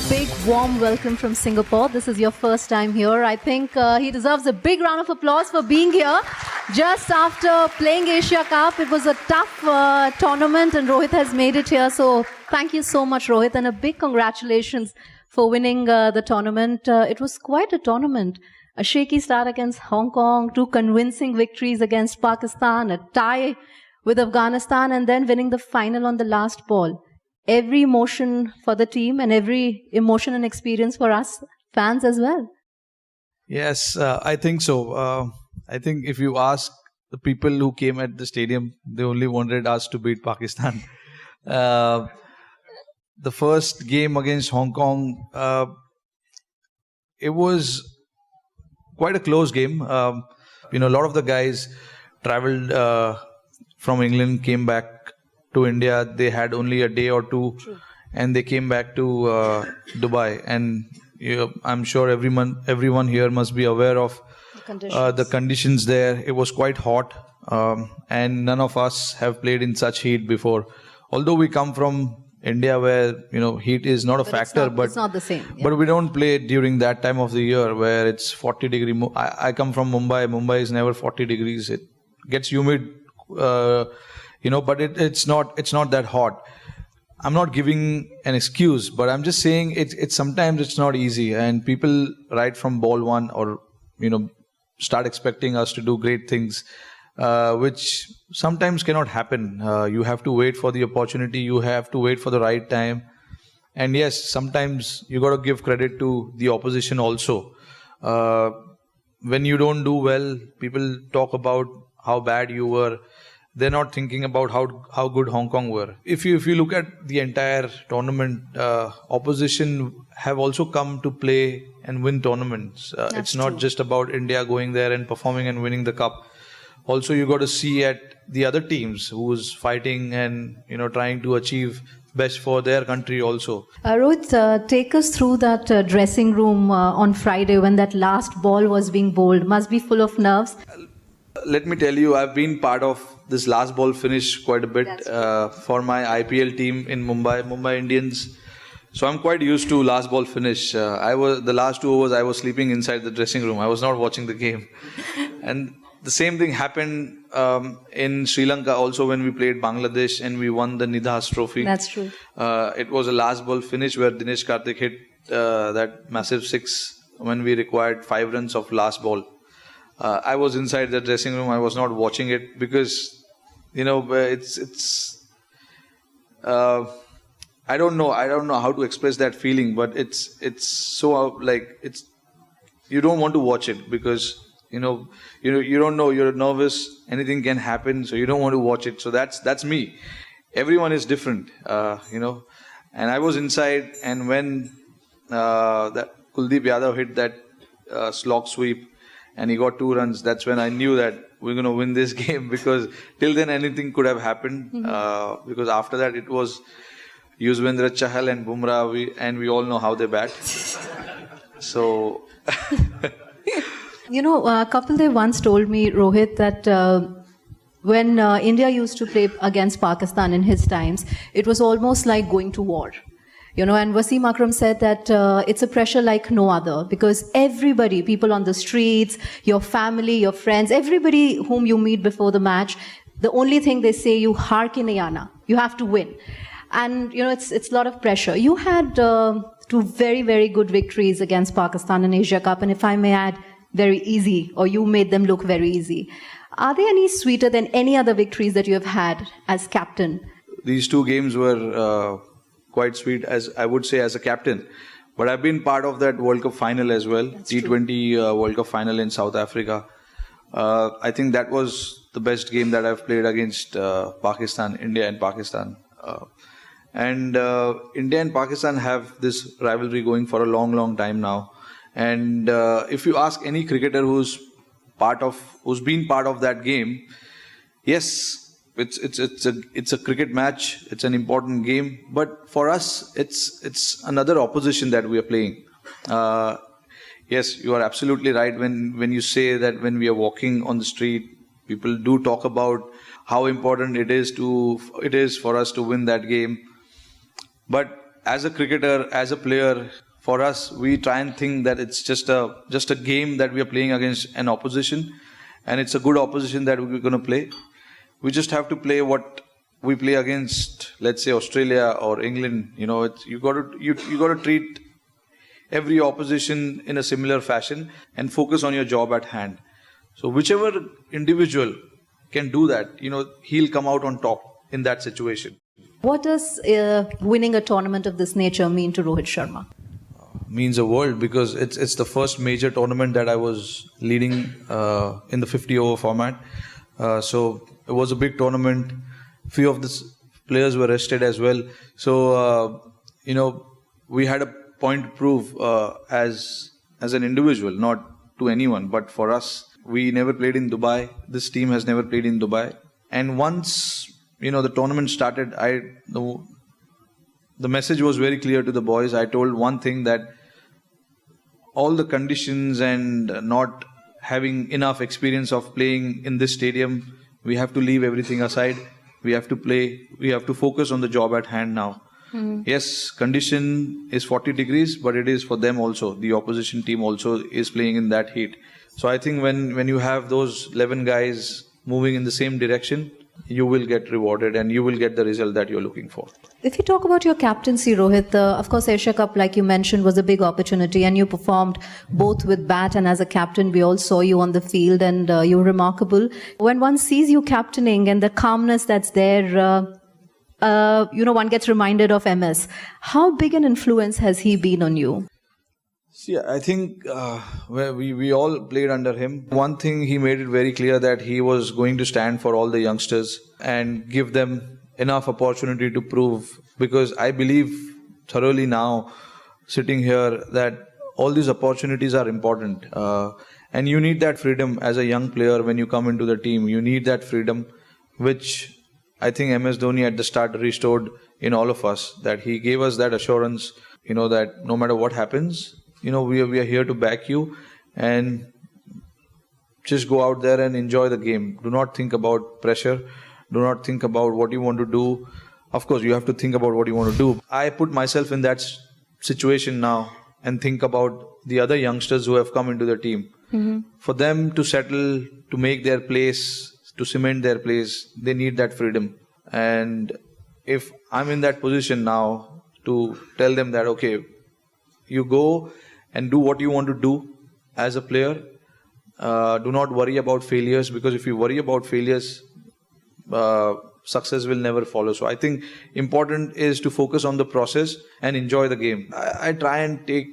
big warm welcome from Singapore. This is your first time here. I think he deserves a big round of applause for being here. Just after playing Asia Cup, it was a tough tournament and Rohit has made it here. So thank you so much, Rohit, and a big congratulations for winning the tournament. It was quite a tournament. A shaky start against Hong Kong, 2 convincing victories against Pakistan, a tie with Afghanistan, and then winning the final on the last ball. Every emotion for the team and every emotion and experience for us fans as well. Yes, I think so. I think if you ask the people who came at the stadium, they only wanted us to beat Pakistan. The first game against Hong Kong, it was quite a close game. A lot of the guys traveled from England, came back to India. They had only a day or two. True. And they came back to Dubai. And I'm sure everyone here must be aware of the conditions there. It was quite hot, and none of us have played in such heat before. Although we come from India, where heat is not a factor, but it's not the same. Yeah. But we don't play during that time of the year where it's 40 degree. I come from Mumbai. Mumbai is never 40 degrees. It gets humid, but it's not that hot. I'm not giving an excuse, but I'm just saying it's sometimes it's not easy, and people right from ball one or start expecting us to do great things, which sometimes cannot happen. You have to wait for the opportunity. You have to wait for the right time. And yes, sometimes you got to give credit to the opposition also. When you don't do well, people talk about how bad you were. They're not thinking about how good Hong Kong were. If you look at the entire tournament, opposition have also come to play and win tournaments. It's not just about India going there and performing and winning the cup. Also, you got to see at the other teams who's fighting and trying to achieve best for their country also. Rohit, take us through that dressing room on Friday when that last ball was being bowled. Must be full of nerves. Let me tell you, I've been part of this last ball finish quite a bit for my IPL team in Mumbai Indians. So I'm quite used to last ball finish. The last 2 overs I was sleeping inside the dressing room. I was not watching the game. And the same thing happened in Sri Lanka also when we played Bangladesh and we won the Nidhas Trophy. That's true. It was a last ball finish where Dinesh Karthik hit that massive 6 when we required 5 runs of last ball. I was inside the dressing room. I was not watching it because, it's. I don't know how to express that feeling, but it's so you don't want to watch it because you don't know, you're nervous. Anything can happen, so you don't want to watch it. So that's me. Everyone is different, And I was inside, and when that Kuldeep Yadav hit that slog sweep. And he got 2 runs. That's when I knew that we're going to win this game because till then anything could have happened. Because after that it was Yuzvendra Chahal and Bumrah, we all know how they bat. So, Kapil Dev once told me, Rohit, that when India used to play against Pakistan in his times, it was almost like going to war. And Wasim Akram said that it's a pressure like no other because everybody, people on the streets, your family, your friends, everybody whom you meet before the match, the only thing they say, you har ki nahi aana, you have to win. And, it's a lot of pressure. You had 2 very, very good victories against Pakistan in Asia Cup, and if I may add, very easy, or you made them look very easy. Are they any sweeter than any other victories that you have had as captain? These 2 games were quite sweet, as I would say, as a captain. But I've been part of that World Cup final as well, That's T20 World Cup final in South Africa. I think that was the best game that I've played against Pakistan, India and Pakistan. India and Pakistan have this rivalry going for a long, long time now. And if you ask any cricketer who's been part of that game, yes, it's a cricket match. It's an important game, but for us, it's another opposition that we are playing. Yes, you are absolutely right when you say that when we are walking on the street, people do talk about how important it is for us to win that game. But as a cricketer, as a player, for us, we try and think that it's just a game that we are playing against an opposition, and it's a good opposition that we're going to play. We just have to play what we play against, let's say Australia or England. You got to treat every opposition in a similar fashion and focus on your job at hand. So whichever individual can do that, he'll come out on top in that situation. What does winning a tournament of this nature mean to Rohit Sharma? Means a world, because it's the first major tournament that I was leading in the 50-over format. So it was a big tournament. Few of the players were rested as well. So we had a point to prove as an individual, not to anyone, but for us. We never played in Dubai. This team has never played in Dubai. And once the tournament started, the message was very clear to the boys. I told one thing, that all the conditions and not having enough experience of playing in this stadium, we have to leave everything aside. We have to play. We have to focus on the job at hand now. Yes, condition is 40 degrees, but it is for them also. The opposition team also is playing in that heat. So I think when you have those 11 guys moving in the same direction, you will get rewarded and you will get the result that you're looking for. If you talk about your captaincy, Rohit, of course, Asia Cup, like you mentioned, was a big opportunity, and you performed both with bat and as a captain. We all saw you on the field, and you were remarkable. When one sees you captaining and the calmness that's there, one gets reminded of MS. How big an influence has he been on you? See, I think we all played under him. One thing, he made it very clear that he was going to stand for all the youngsters and give them enough opportunity to prove. Because I believe thoroughly now, sitting here, that all these opportunities are important. And you need that freedom as a young player when you come into the team. You need that freedom, which I think MS Dhoni at the start restored in all of us. That he gave us that assurance, that no matter what happens, we are here to back you, and just go out there and enjoy the game. Do not think about pressure. Do not think about what you want to do. Of course, you have to think about what you want to do. I put myself in that situation now and think about the other youngsters who have come into the team. For them to settle, to make their place, to cement their place, they need that freedom. And if I'm in that position now to tell them that, okay, you go and do what you want to do as a player. Do not worry about failures, because if you worry about failures, success will never follow. So I think important is to focus on the process and enjoy the game. I try and take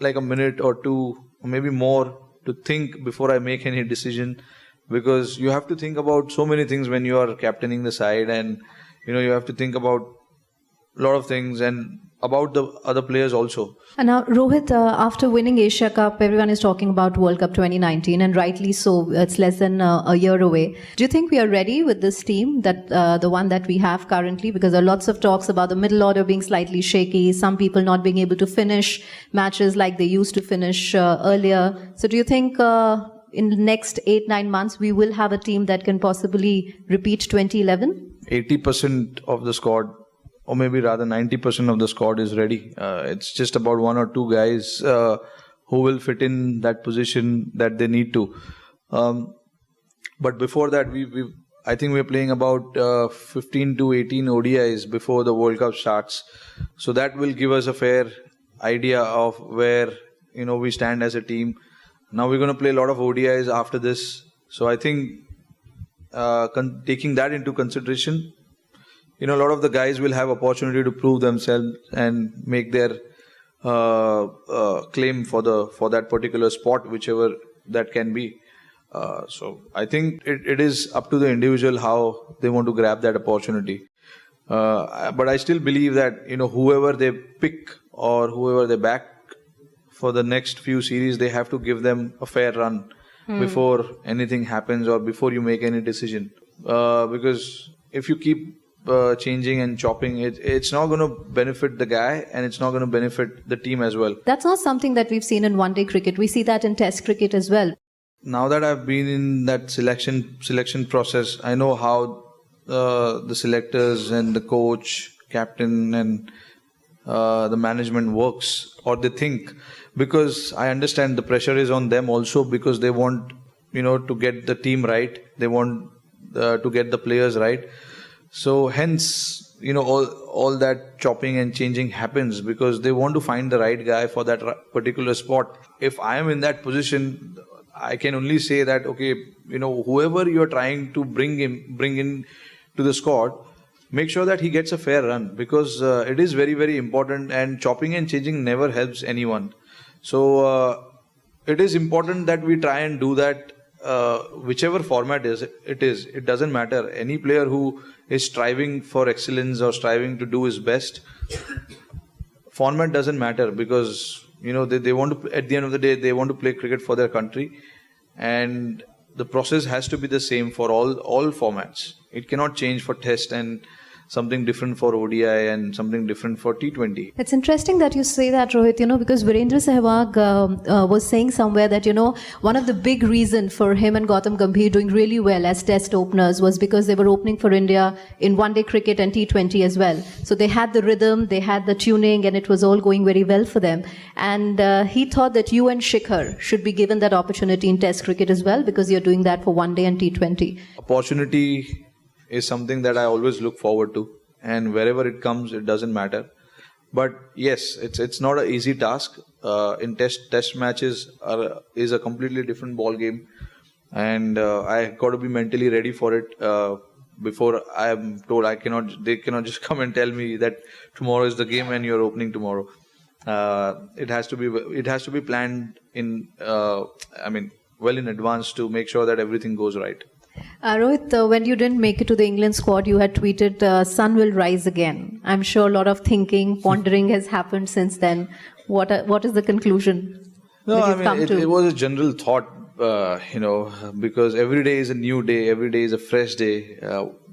like a minute or two, or maybe more, to think before I make any decision, because you have to think about so many things when you are captaining the side, and you have to think about a lot of things and about the other players also. And now, Rohit, after winning Asia Cup, everyone is talking about World Cup 2019, and rightly so. It's less than a year away. Do you think we are ready with this team, that the one that we have currently? Because there are lots of talks about the middle order being slightly shaky, some people not being able to finish matches like they used to finish earlier. So do you think in the next 8-9 months, we will have a team that can possibly repeat 2011? 80% of the squad, or maybe rather 90% of the squad, is ready. It's just about one or two guys who will fit in that position that they need to. But before that, I think we're playing about 15 to 18 ODIs before the World Cup starts. So that will give us a fair idea of where we stand as a team. Now we're going to play a lot of ODIs after this. So I think taking that into consideration, a lot of the guys will have opportunity to prove themselves and make their claim for that particular spot, whichever that can be. So I think it is up to the individual how they want to grab that opportunity. But I still believe that whoever they pick or whoever they back for the next few series, they have to give them a fair run before anything happens or before you make any decision. Because if you keep changing and chopping, it's not going to benefit the guy, and it's not going to benefit the team as well. That's not something that we've seen in one-day cricket. We see that in Test cricket as well. Now that I've been in that selection process, I know how the selectors and the coach, captain, and the management works, or they think, because I understand the pressure is on them also, because they want, to get the team right. They want to get the players right. So hence, all that chopping and changing happens because they want to find the right guy for that particular spot. If I am in that position, I can only say that, okay, whoever you're trying to bring in to the squad, make sure that he gets a fair run, because it is very, very important, and chopping and changing never helps anyone. So it is important that we try and do that, whichever format it doesn't matter. Any player who is striving for excellence or striving to do his best, format doesn't matter, because they want to, at the end of the day, they want to play cricket for their country, and the process has to be the same for all formats. It cannot change for test and something different for ODI and something different for T20. It's interesting that you say that, Rohit, because Virendra Sehwag was saying somewhere that, one of the big reasons for him and Gautam Gambhir doing really well as test openers was because they were opening for India in one-day cricket and T20 as well. So they had the rhythm, they had the tuning, and it was all going very well for them. And he thought that you and Shikhar should be given that opportunity in test cricket as well, because you're doing that for one-day and T20. Opportunity is something that I always look forward to, and wherever it comes, it doesn't matter. But yes, it's not an easy task. In test matches is a completely different ball game, and I got to be mentally ready for it before I am told. They cannot just come and tell me that tomorrow is the game and you're opening tomorrow. It has to be planned in well in advance to make sure that everything goes right. Rohit, when you didn't make it to the England squad, you had tweeted, "Sun will rise again." I'm sure a lot of thinking, pondering has happened since then. What is the conclusion? No, it was a general thought, because every day is a new day, every day is a fresh day.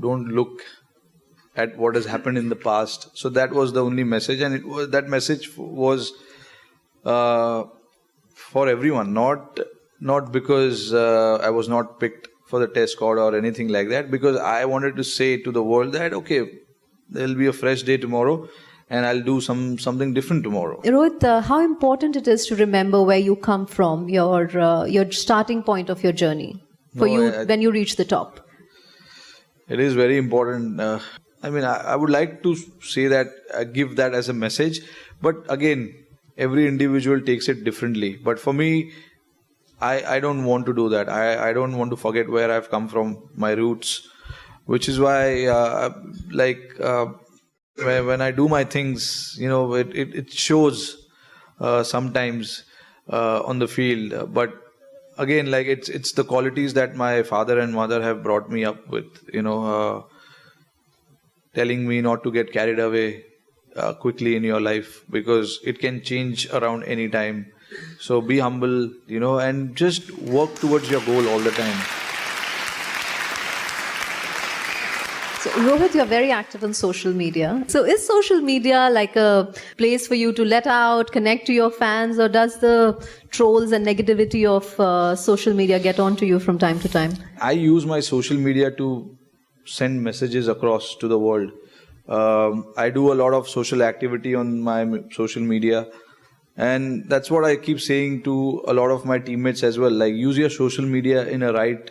Don't look at what has happened in the past. So that was the only message, and that message was for everyone, not because I was not picked for the test squad or anything like that, because I wanted to say to the world that, okay, there'll be a fresh day tomorrow and I'll do something different tomorrow. Rohit, how important it is to remember where you come from, your starting point of your journey for when you reach the top. It is very important. I would like to say that, give that as a message, but again, every individual takes it differently. But for me, I don't want to do that. I don't want to forget where I've come from, my roots, which is why, when I do my things, it shows sometimes on the field. But again, it's the qualities that my father and mother have brought me up with, telling me not to get carried away quickly in your life, because it can change around any time. So be humble, and just work towards your goal all the time. So Rohit, you're very active on social media. So is social media like a place for you to let out, connect to your fans, or does the trolls and negativity of social media get on to you from time to time? I use my social media to send messages across to the world. I do a lot of social activity on my social media. And that's what I keep saying to a lot of my teammates as well. Like, use your social media in a right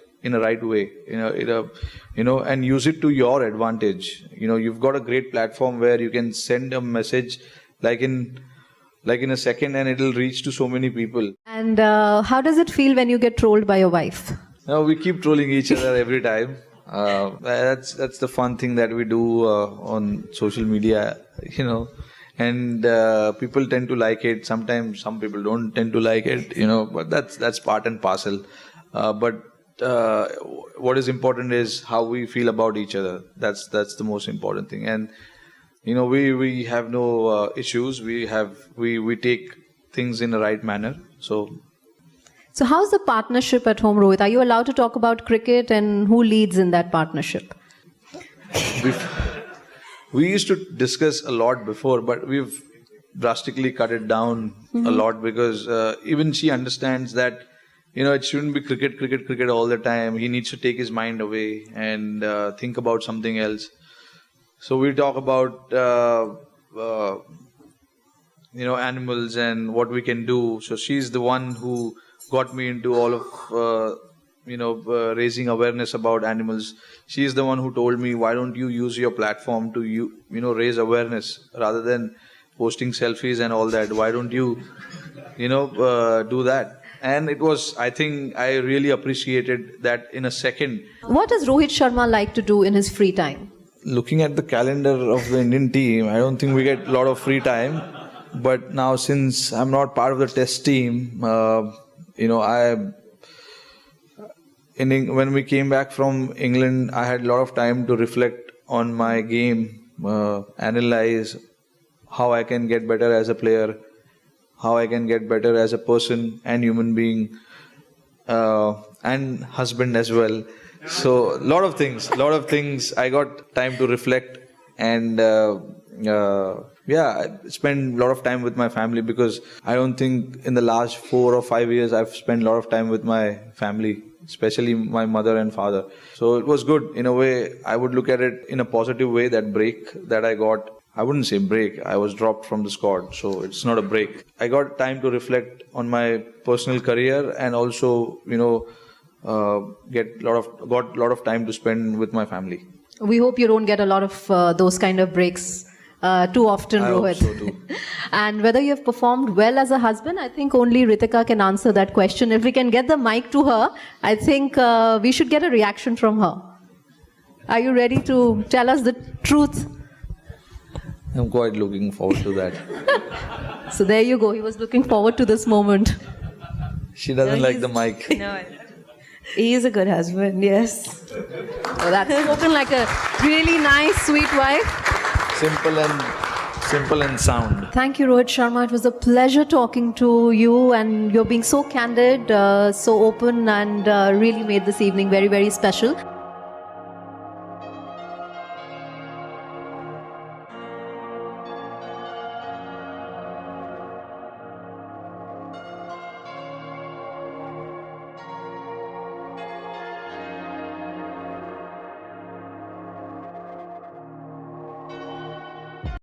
way, and use it to your advantage. You've got a great platform where you can send a message like in a second, and it'll reach to so many people. And how does it feel when you get trolled by your wife? We keep trolling each other every time. That's the fun thing that we do on social media, And people tend to like it. Sometimes some people don't tend to like it, but that's part and parcel. But what is important is how we feel about each other. That's the most important thing. And we have no issues. We take things in the right manner. So how's the partnership at home, Rohit? Are you allowed to talk about cricket, and who leads in that partnership? We used to discuss a lot before, but we've drastically cut it down a lot, because even she understands that, it shouldn't be cricket all the time. He needs to take his mind away and think about something else. So we talk about animals and what we can do. So she's the one who got me into all of raising awareness about animals. She's the one who told me, why don't you use your platform to raise awareness rather than posting selfies and all that. Why don't you do that? And it was, I think I really appreciated that in a second. What does Rohit Sharma like to do in his free time? Looking at the calendar of the Indian team, I don't think we get a lot of free time. But now, since I'm not part of the test team, when we came back from England, I had a lot of time to reflect on my game, analyze how I can get better as a player, how I can get better as a person and human being, and husband as well. So a lot of things. I got time to reflect, and I spend a lot of time with my family, because I don't think in the last 4 or 5 years I've spent a lot of time with my family, especially my mother and father. So it was good in a way. I would look at it in a positive way. That break that I got, I wouldn't say break, I was dropped from the squad, so it's not a break. I got time to reflect on my personal career, and also got a lot of time to spend with my family. We hope you don't get a lot of those kind of breaks too often, Rohit. I hope so too. And whether you have performed well as a husband, I think only Ritika can answer that question. If we can get the mic to her, I think we should get a reaction from her. Are you ready to tell us the truth? I'm quite looking forward to that. So there you go. He was looking forward to this moment. She doesn't like the mic. No, he is a good husband, yes. So that's spoken like a really nice, sweet wife. Simple and sound. Thank you, Rohit Sharma. It was a pleasure talking to you, and you're being so candid, so open, and really made this evening very, very special.